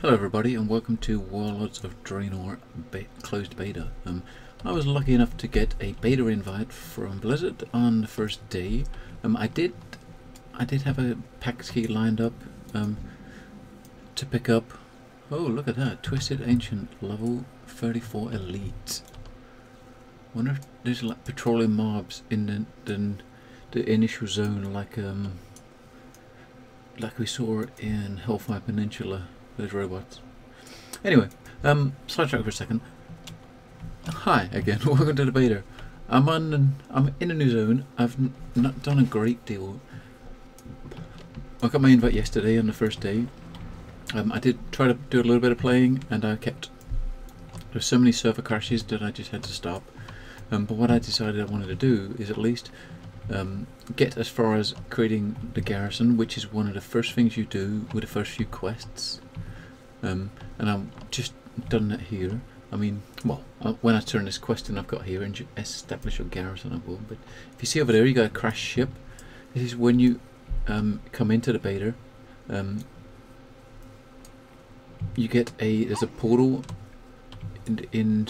Hello everybody and welcome to Warlords of Draenor closed beta. I was lucky enough to get a beta invite from Blizzard on the first day. I did have a pack key lined up to pick up. Oh, look at that, Twisted Ancient level 34 elite. Wonder if there's like patrolling mobs in the initial zone like we saw in Hellfire Peninsula. Those robots. Anyway, sidetrack for a second. Hi again, welcome to the beta. I'm in a new zone. I've not done a great deal. I got my invite yesterday on the first day. I did try to do a little bit of playing, and there's so many server crashes that I just had to stop. But what I decided I wanted to do is at least get as far as creating the garrison, which is one of the first things you do with the first few quests. And I've just done that here. I mean, well, when I turn this quest in I've got here and establish your garrison, I will. But if you see over there, you got a crash ship. This is when you come into the beta. You get there's a portal in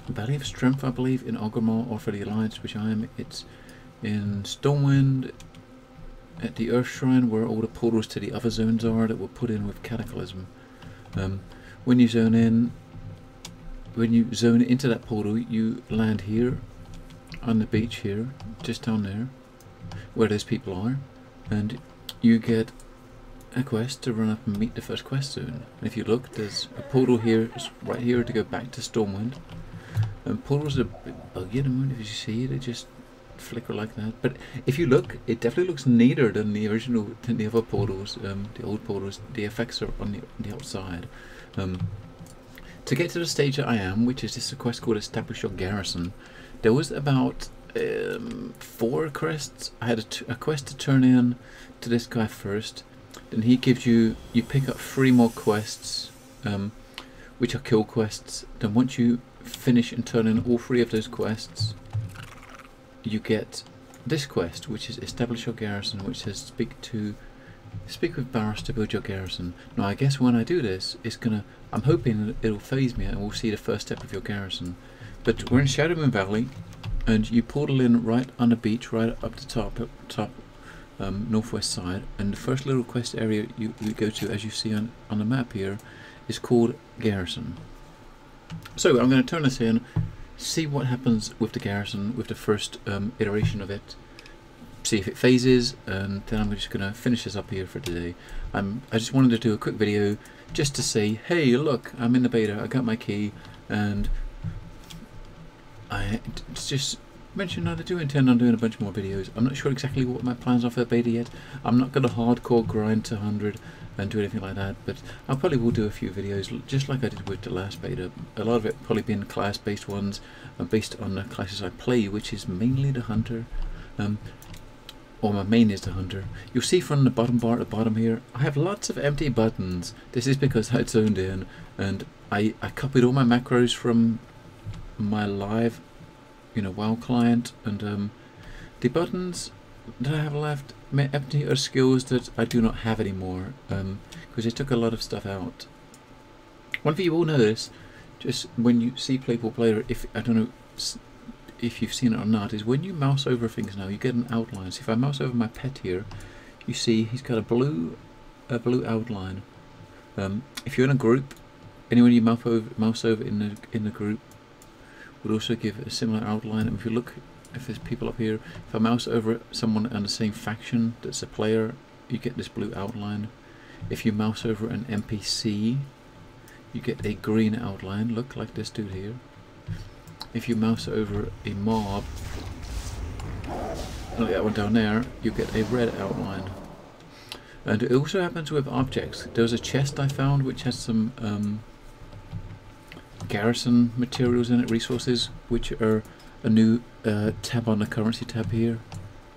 Valley of Strength, I believe, in Orgrimmar, or for the Alliance, which I am. It's in Stormwind at the Earth Shrine, where all the portals to the other zones are that were put in with Cataclysm. When you zone into that portal, you land here on the beach here, just down there, where those people are, and you get a quest to run up and meet the first quest zone. And if you look, there's a portal here, right here, to go back to Stormwind. And portals are a bit buggy at the moment. If you see, they just flicker like that. But if you look, it definitely looks neater than the original, than the other portals, the old portals. The effects are on the outside. To get to the stage that I am, which is this quest called Establish Your Garrison, there was about 4 quests. I had a quest to turn in to this guy first. Then he gives you pick up 3 more quests, which are kill quests. Then once you finish and turn in all 3 of those quests, you get this quest, which is Establish Your Garrison, which says speak with Barracks to build your garrison. Now I guess when I do this, I'm hoping that it'll phase me and we'll see the first step of your garrison. But we're in Shadowmoon Valley, and you portal in right on the beach, right up the top northwest side, and the first little quest area you go to, as you see on the map here, is called Garrison. So I'm going to turn this in, see what happens with the garrison, with the first iteration of it, see if it phases, and then I'm just going to finish this up here for today. I just wanted to do a quick video just to say, hey look, I'm in the beta, I got my key, and I just mentioned that I do intend on doing a bunch more videos. I'm not sure exactly what my plans are for the beta yet. I'm not going to hardcore grind to 100 and do anything like that, but I probably will do a few videos just like I did with the last beta. A lot of it probably been class based ones, based on the classes I play, which is mainly the hunter, or my main is the hunter. You'll see from the bottom bar at the bottom here, I have lots of empty buttons. This is because I zoned in and I copied all my macros from my live WoW client, and the buttons that I have left empty are skills that I do not have anymore, because they took a lot of stuff out. One thing you will notice, just when you see Playable Player, I don't know if you've seen it or not, is when you mouse over things now, you get an outline. So if I mouse over my pet here, you see he's got a blue outline. If you're in a group, anyone you mouse over in the group would also give a similar outline. And if you look, if there's people up here, if I mouse over someone on the same faction that's a player, you get this blue outline. If you mouse over an NPC, you get a green outline, look like this dude here. If you mouse over a mob, like that one down there, you get a red outline. And it also happens with objects. There was a chest I found which has some garrison materials in it, resources, which are a new tab on the currency tab here.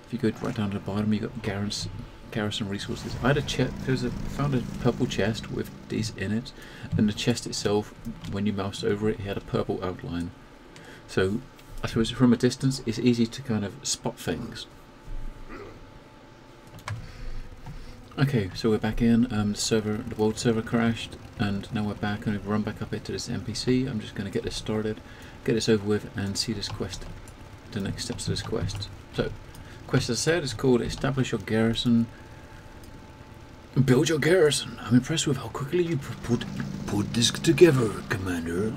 If you go right down to the bottom, you got garrison resources. I had found a purple chest with these in it, and the chest itself, when you moused over it, it had a purple outline. So I suppose from a distance it's easy to kind of spot things. Okay, so we're back in. The world server crashed, and now we're back, and we've run back up into this NPC. I'm just going to get this started, get this over with, and see this quest, the next steps of this quest. So, quest as I said is called Establish Your Garrison. Build your garrison. I'm impressed with how quickly you put this together, Commander.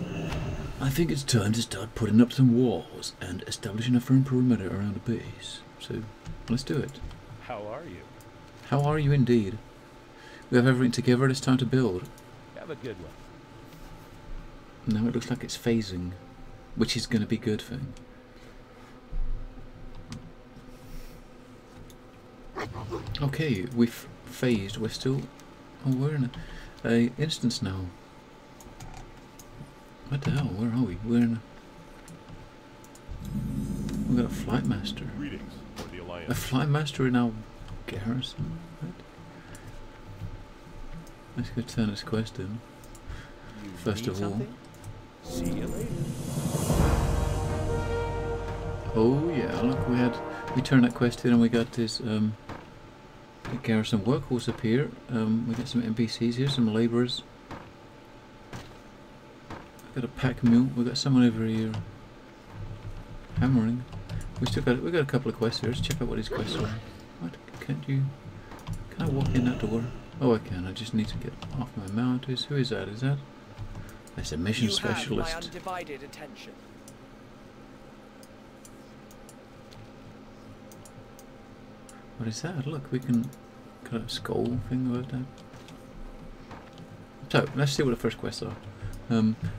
I think it's time to start putting up some walls and establishing a firm perimeter around the base. So, let's do it. How are you? How are you indeed? We have everything together, it's time to build. Have a good one. Now it looks like it's phasing, which is going to be a good thing. Okay, we've phased, we're still... Oh, we're in a instance now. What the hell, where are we? We're in a... We've got a flight master. Greetings for the Alliance. A flight master in our garrison? What? Let's go turn this quest in. First of all. See you later. Oh yeah, look, we turned that quest in and we got this the garrison workhorse up here. We got some NPCs here, some labourers. Got a pack mule. We got someone over here hammering. We got a couple of quests here. Let's check out what these quests are. What? Can I walk in that door? Oh, I can. I just need to get off my mount. Who is that? That's a mission specialist. Have my undivided attention. What is that? Look, we can got a skull thing about that. So let's see what the first quests are.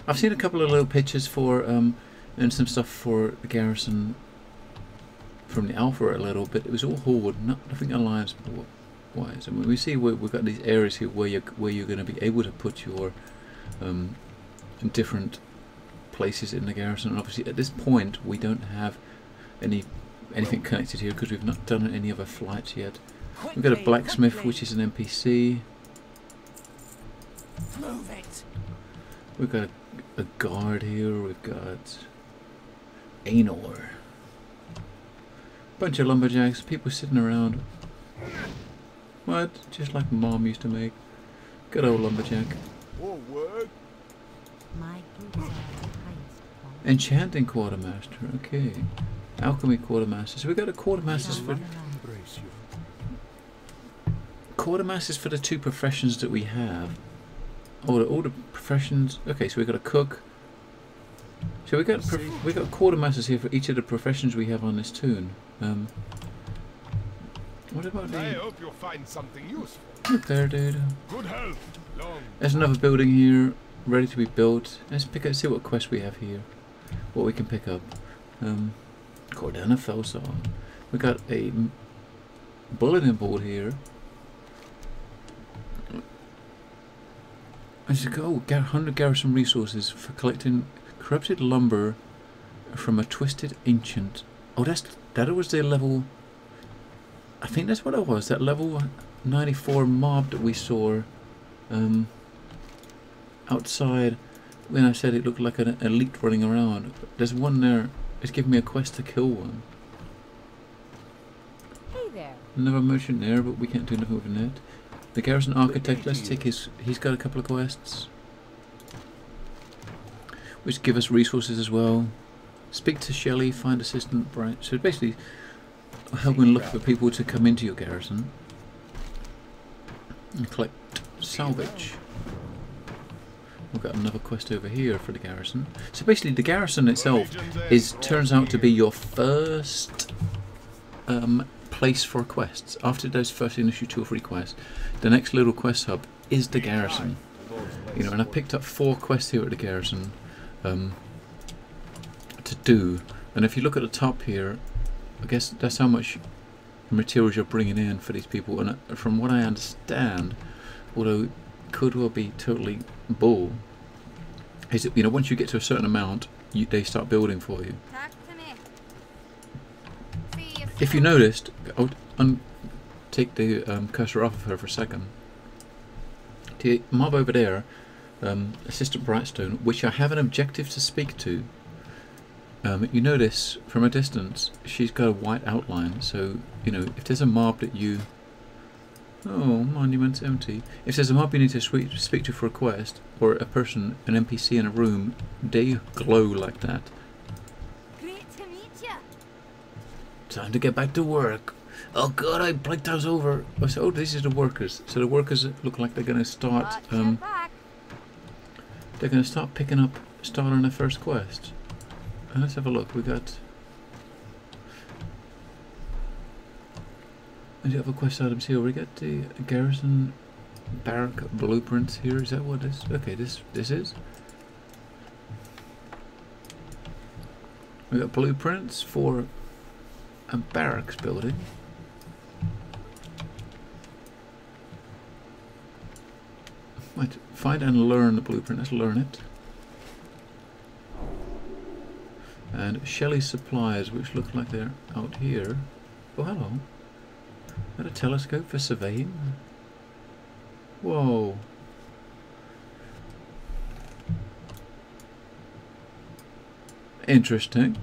I've seen a couple of little pictures for and some stuff for the garrison from the alpha a little, but it was all horde, nothing alliance wise. And we see we've got these areas here where you're going to be able to put your different places in the garrison. And obviously, at this point, we don't have anything connected here because we've not done any other flights yet. We've got a blacksmith, which is an NPC. Move it. We've got a guard here. We've got Draenor. Bunch of lumberjacks, people sitting around. What? Just like Mom used to make. Good old lumberjack. Enchanting quartermaster. Okay. Alchemy quartermaster. So we got a quartermasters for the two professions that we have. All the professions. Okay, so we got a cook. So we got quartermasters here for each of the professions we have on this toon. What about the? I hope you'll find something useful. Look there, dude. Good health. Long. There's another building here, ready to be built. Let's see what quest we have here. What we can pick up. Cordana Felsaw. We got a bulletin board here. Let's go. 100 garrison resources for collecting corrupted lumber from a twisted ancient. Oh, that was their level. I think that's what it was. That level 94 mob that we saw outside when I said it looked like an elite running around. There's one there. It's giving me a quest to kill one. Hey there. Another merchant there, but we can't do nothing with that. The Garrison Architect, let's take his... He's got a couple of quests, which give us resources as well. Speak to Shelley, find assistant, Bright. So basically, helping look for people to come into your garrison and collect salvage. We've got another quest over here for the garrison. So basically, the garrison itself turns out to be your first place for quests. After those first initial 2 or 3 quests, the next little quest hub is the garrison. You know, and I picked up 4 quests here at the garrison to do. And if you look at the top here, I guess that's how much materials you're bringing in for these people. And from what I understand, although it could well be totally bull, is that, you know, once you get to a certain amount, they start building for you. If you noticed, I'll take the cursor off of her for a second. The mob over there, Assistant Brightstone, which I have an objective to speak to. You notice from a distance she's got a white outline, so you know if there's a mob that you... Oh, monument's empty. If there's a mob you need to speak to for a quest, or a person, an NPC in a room, they glow like that. Great to meet you. Time to get back to work. Oh god, I blanked us over. Oh, this is the workers. So the workers look like they're going to start. Watch your back. They're going to start picking up, starting their first quest. And let's have a look. We got. And the other quest items here. We got the Garrison Barrack blueprints here. Is that what this? Okay, this is. We got blueprints for a barracks building. Right, find and learn the blueprint. Let's learn it. And Shelley's supplies, which look like they're out here. Oh, hello. Is that a telescope for surveying? Whoa. Interesting.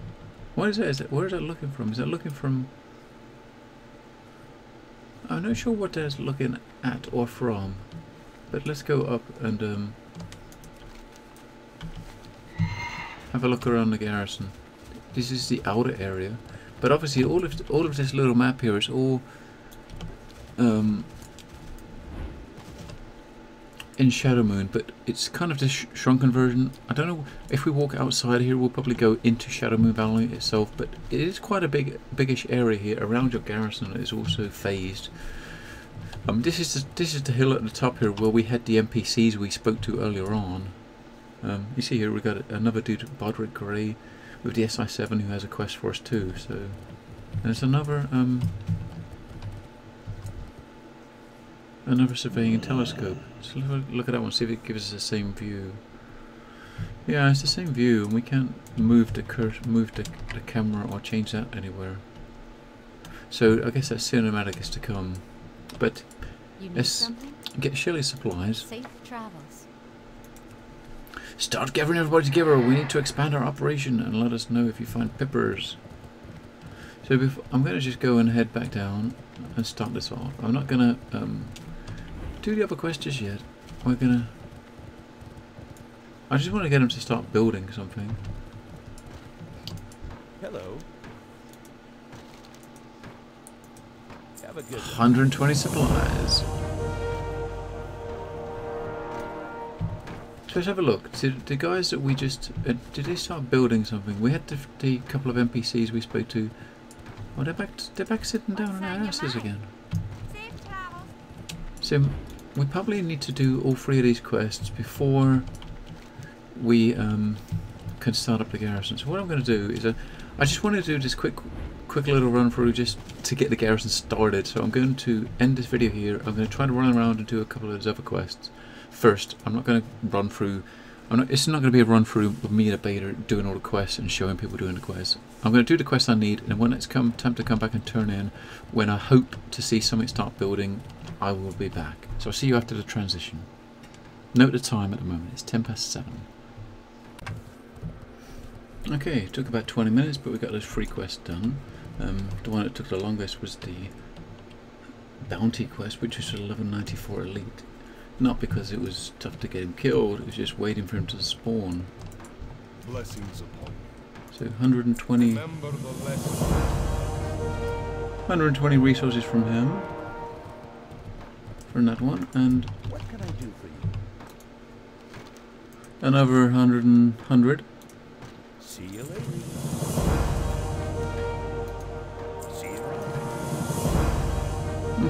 What is that? Where is that looking from? Is that looking from... I'm not sure what that's looking at or from. But let's go up and have a look around the garrison. This is the outer area, but obviously all of this little map here is all in Shadow Moon, but it's kind of the shrunken version. I don't know if we walk outside here, we'll probably go into Shadow Moon Valley itself, but it is quite a biggish area here around your garrison that is also phased. This is the hill at the top here where we had the NPCs we spoke to earlier on. You see here we got another dude, Bodrick Gray, with the SI7 who has a quest for us too. So there's another surveying telescope. So look at that one. See if it gives us the same view. Yeah, it's the same view, and we can't move the camera or change that anywhere. So I guess that cinematic is to come. But let's get Shelley's supplies. Safe travels. Start gathering everybody together. We need to expand our operation, and let us know if you find pippers. So I'm going to just go and head back down and start this off. I'm not going to do the other quest just yet. We're going to... I just want to get him to start building something. Hello. Have a good one. 120 supplies. So let's have a look. The guys that we just... did they start building something? We had the couple of NPCs we spoke to. Oh, they're back sitting down on their asses again. Safe travels. So we probably need to do all three of these quests before we can start up the garrison. So what I'm going to do is I just want to do this quick little run through just to get the garrison started. So I'm going to end this video here. I'm going to try to run around and do a couple of those other quests first. I'm not going to run through. It's not going to be a run through with me and a beta doing all the quests and showing people doing the quests. I'm going to do the quests I need, and when it's time to come back and turn in, when I hope to see something start building, I will be back. So I'll see you after the transition. Note the time at the moment. It's 7:10. Okay, it took about 20 minutes, but we got those 3 quests done. The one that took the longest was the bounty quest, which was 1194 elite. Not because it was tough to get him killed, it was just waiting for him to spawn. Blessings upon you. So 120 Remember the lesson. 120 resources from him for that one, and What can I do for you? another 100. See you later. See you around.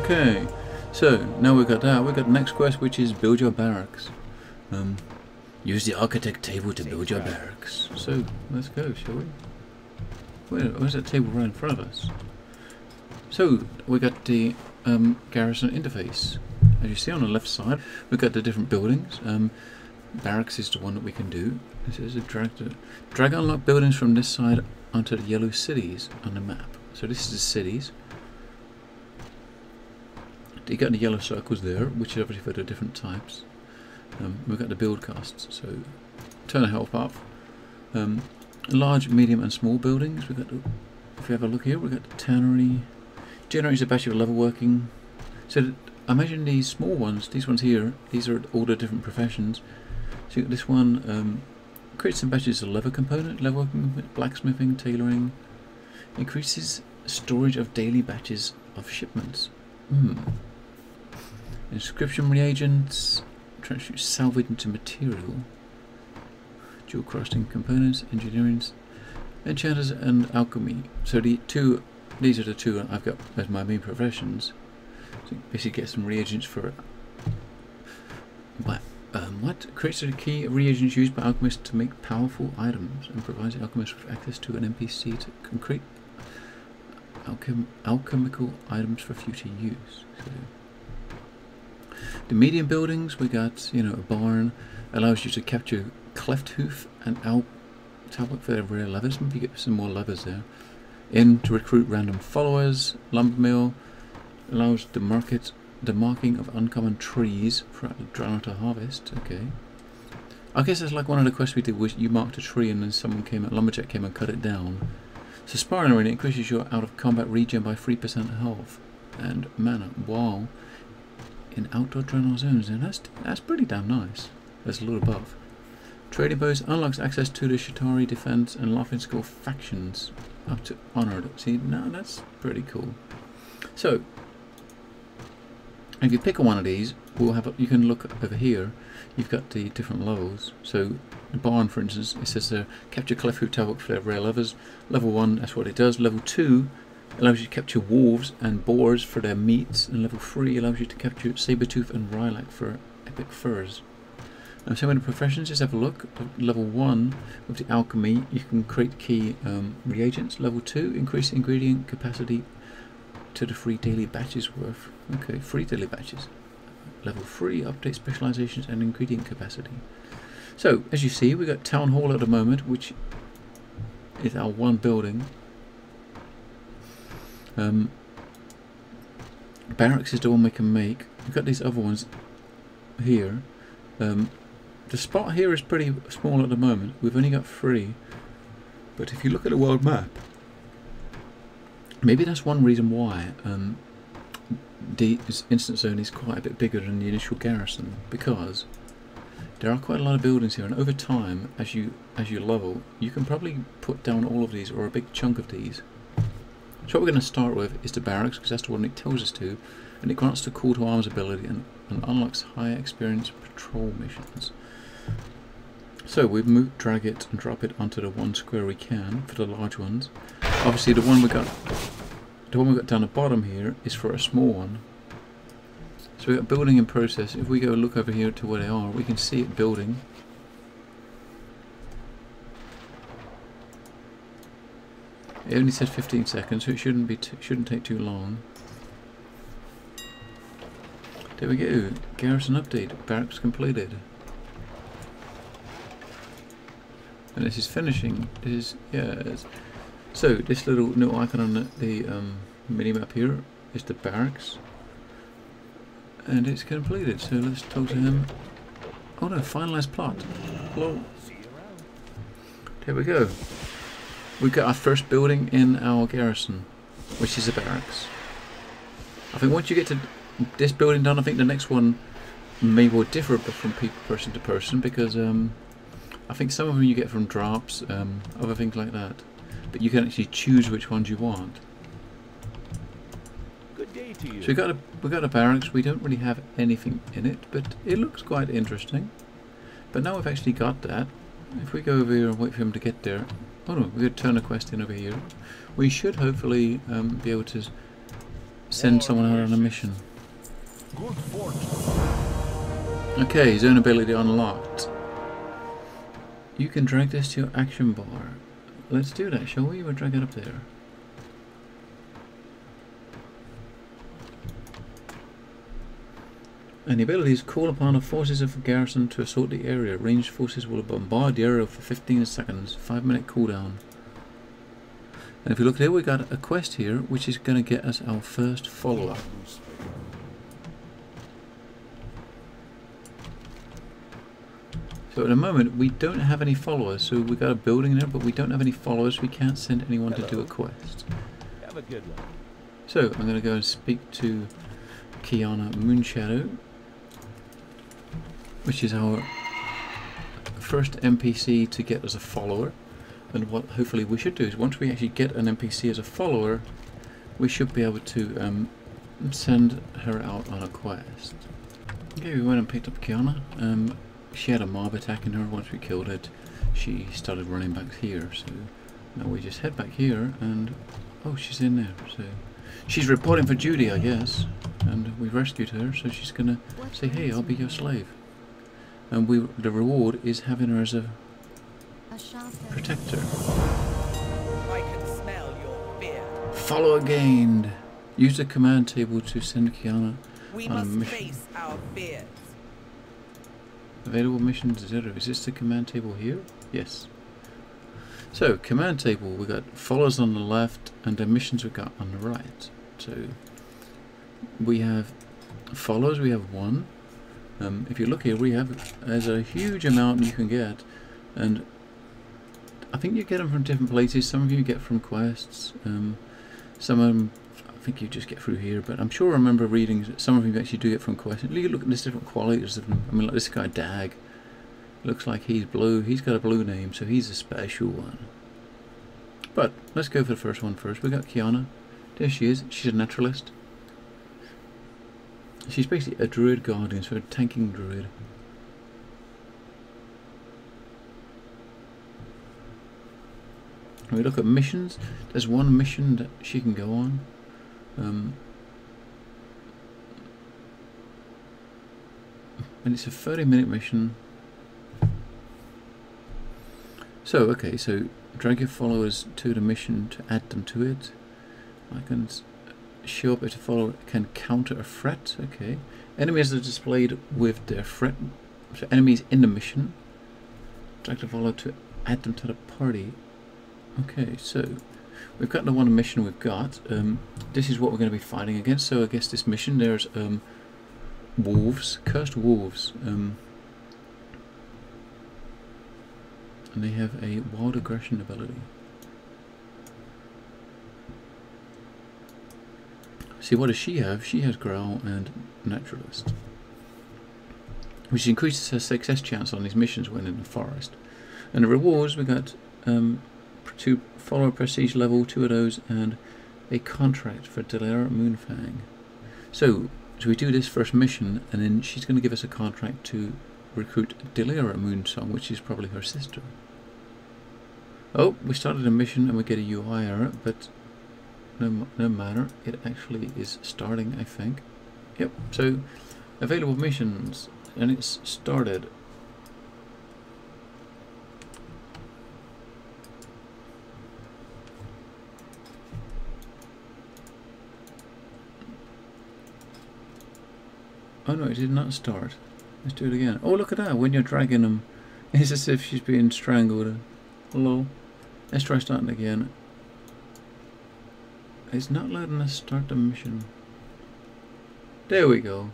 Okay, so now we've got that. We've got the next quest, which is build your barracks. Use the architect table to build your barracks. So let's go, shall we? Where's that table right in front of us? So we got the garrison interface. As you see on the left side, we've got the different buildings. Barracks is the one that we can do. This is a drag unlock buildings from this side onto the yellow cities on the map. So this is the cities. You got the yellow circles there, which is obviously for the different types. We've got the build costs, so turn the health up. Large, medium and small buildings. We've got, if we have a look here, we've got the tannery. Generates a batch of level working. So I imagine these small ones, these ones here, these are all the different professions. So you got this one, creates some batches of leather component, leatherworking, blacksmithing, tailoring. Increases storage of daily batches of shipments. Inscription reagents, transfuse salvage into material. Dual crafting components, engineering, enchanters and alchemy. So these are the two I've got as my main professions. So you basically get some reagents for what? Creates a key of reagents used by alchemists to make powerful items and provides alchemists with access to an NPC to create alchemical items for future use. So the medium buildings, we got, you know, a barn, allows you to capture cleft hoof and tablet for rare levers. Maybe you get some more levers there. In to recruit random followers. Lumber mill allows the marking of uncommon trees for the Draenor to harvest. Okay. I guess that's like one of the quests we did, was you marked a tree and then someone came, a lumberjack came and cut it down. So sparring arena increases your out of combat regen by 3% health and mana while in outdoor Draenor zones, and that's pretty damn nice. There's a little above. Trading post unlocks access to the Shatari defense and Laughing Skull factions up to honored. See, now that's pretty cool. So if you pick one of these, we'll have you can look over here. You've got the different levels. So the barn, for instance, it says there capture cleft hoof tablet for rare levers. Level 1, that's what it does. Level 2 allows you to capture wolves and boars for their meats, and level 3 allows you to capture sabertooth and rylak for epic furs. So in the professions, just have a look. Level 1 with the alchemy, you can create key reagents. Level 2, increase ingredient capacity to the 3 daily batches worth. Okay, 3 daily batches. Level 3, update specializations and ingredient capacity. So as you see, we've got Town Hall at the moment, which is our one building. Barracks is the one we can make. We've got these other ones here. The spot here is pretty small at the moment. We've only got 3. But if you look at the world map, maybe that's one reason why the instance zone is quite a bit bigger than the initial garrison, because there are quite a lot of buildings here, and over time, as you level, you can probably put down all of these or a big chunk of these. So what we're going to start with is the barracks, because that's the one it tells us to, and it grants the call to arms ability and unlocks higher experience patrol missions. So we drag it and drop it onto the one square we can for the large ones. Obviously the one we got down the bottom here is for a small one. So we've got building in process. If we go look over here to where they are, we can see it building. It only says 15 seconds, so it shouldn't take too long. There we go. Garrison update. Barracks completed. And this is finishing. This is so this little icon on the mini map here is the barracks, and it's completed. So let's talk to him. Oh no! Finalized plot. Hello. There we go. We've got our first building in our garrison, which is a barracks. I think once you get to this building done, I think the next one may well differ from person to person, because I think some of them you get from drops, other things like that. But you can actually choose which ones you want. Good day to you. So we got a barracks. We don't really have anything in it, but it looks quite interesting. But now we've actually got that. If we go over here and wait for him to get there. Oh no, we're going to turn a quest in over here. We should hopefully be able to send someone out on a mission. Good fortune. Okay, zone ability unlocked. You can drag this to your action bar. Let's do that, shall we? We'll drag it up there. And the ability is call upon the forces of the garrison to assault the area. Ranged forces will bombard the area for 15 seconds. 5-minute cooldown. And if you look there, we got a quest here, which is going to get us our first follower. So at the moment, we don't have any followers. So we got a building there, but we don't have any followers. We can't send anyone to do a quest. Have a good one. So I'm going to go and speak to Kiana Moonshadow, which is our first NPC to get as a follower. And what hopefully we should do is once we actually get an NPC as a follower, we should be able to send her out on a quest. Okay, we went and picked up Kiana. She had a mob attacking her. Once we killed it, she started running back here. So now we just head back here and oh, she's in there. So she's reporting for duty, I guess. And we rescued her, so she's gonna say, "Hey, I'll be your slave." And the reward is having her as a protector. I can smell your fear. Follower gained. Use the command table to send Kiana We on a must mission. face our fears. Available missions 0. Is this the command table here? Yes. So, command table, we got followers on the left and the missions we got on the right. So, we have followers, we have 1. If you look here, there's a huge amount you can get, and I think you get them from different places. Some of you get from quests, some of them I think you just get through here, but I'm sure I remember reading that some of you actually do get from quests. Look at these different qualities of them. I mean, like this guy Dag, looks like he's blue. He's got a blue name, so he's a special one. But let's go for the first one first. We got Kiana. There she is. She's a naturalist. She's basically a druid guardian, so a tanking druid. When we look at missions, there's one mission that she can go on. And it's a 30-minute mission. So, okay, so drag your followers to the mission to add them to it. I can show up if a follower can counter a threat. Okay. Enemies are displayed with their threat. So enemies in the mission. Drag the follower to add them to the party. Okay, so we've got the one mission we've got. This is what we're going to be fighting against. So I guess this mission, there's wolves, cursed wolves. And they have a wild aggression ability. See, what does she have? She has Growl and Naturalist, which increases her success chance on these missions when in the forest. And the rewards, we got 2 follower prestige level, 2 of those, and a contract for Delera Moonfang. So we do this first mission, and then she's going to give us a contract to recruit Delera Moonsong, which is probably her sister. Oh, we started a mission and we get a UI error, but no matter, it actually is starting, I think. Yep, so available missions, and it's started. Oh no, it did not start. Let's do it again. Oh, look at that, when you're dragging them, it's as if she's being strangled. Hello. Let's try starting again. It's not letting us start the mission. There we go.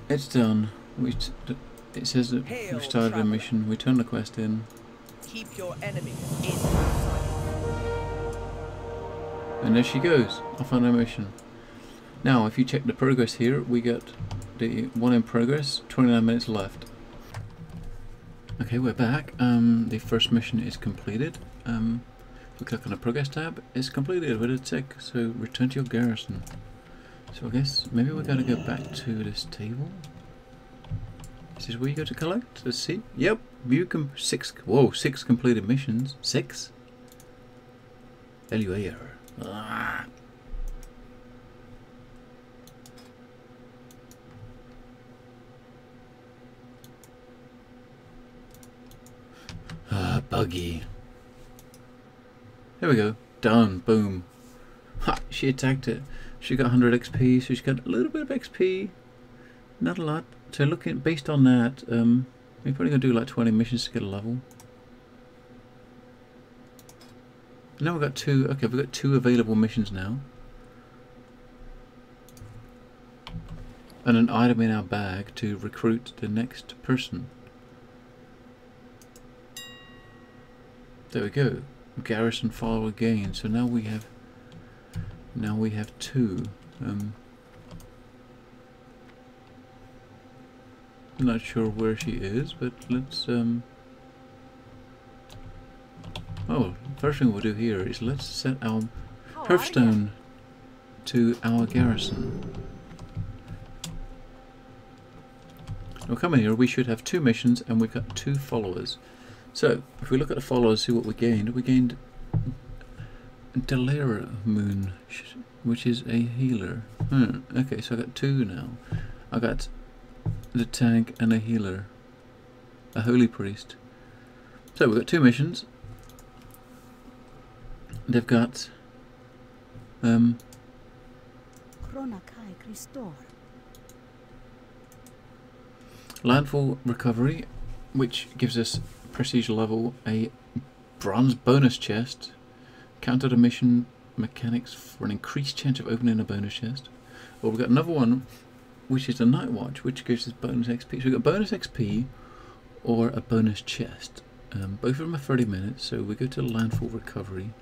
It's done. It says that we've started a mission. We turn the quest in. Keep your enemies in sight. And there she goes, off on her mission. Now, if you check the progress here, we got the one in progress, 29 minutes left. Okay, we're back. The first mission is completed. We click on the progress tab, it's completed with a tick, so return to your garrison. So I guess maybe we gotta go back to this table. Is this where you go to collect? Let's see. Yep, you can 6 completed missions. 6? LUA error. Ah. Buggy. There we go. Done. Boom. Ha! She attacked it. She got 100 XP, so she got a little bit of XP. Not a lot. So looking based on that, we're probably gonna do like 20 missions to get a level. Now we've got 2. Okay, we've got 2 available missions now. And an item in our bag to recruit the next person. There we go. Garrison follower gain. So now we have 2. Not sure where she is, but let's oh, first thing we'll do here is let's set our How are hearthstone to our garrison. We'll come in here, we should have 2 missions and we've got 2 followers. So, if we look at the followers, see what we gained. We gained Delera Moon, which is a healer. Okay, so I got 2 now. I got the tank and a healer. A holy priest. So we've got 2 missions. They've got landfall recovery, which gives us prestige level, a bronze bonus chest, counter the mission mechanics for an increased chance of opening a bonus chest. Or we've got another one, which is the night watch, which gives us bonus XP. So we've got bonus XP or a bonus chest. Both of them are 30 minutes, so we go to landfall recovery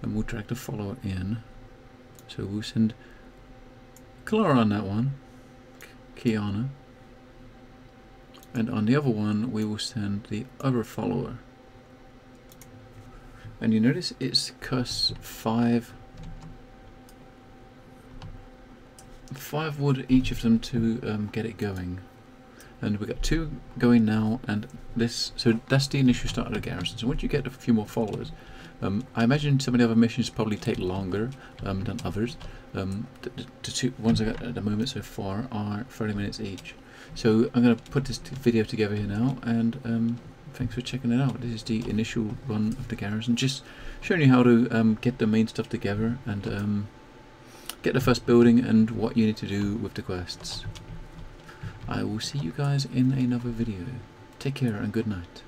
and we'll drag the follower in. So we'll send Clara on that one, Kiana, and on the other one we will send the other follower. And you notice it's costs 5 wood each of them to get it going. And we've got 2 going now, and this, so that's the initial start of the garrison. So once you get a few more followers, I imagine some of the other missions probably take longer than others. The 2 ones I got at the moment so far are 30 minutes each. So I'm going to put this video together here now, and thanks for checking it out. This is the initial run of the garrison, just showing you how to get the main stuff together and get the first building and what you need to do with the quests. I will see you guys in another video. Take care and good night.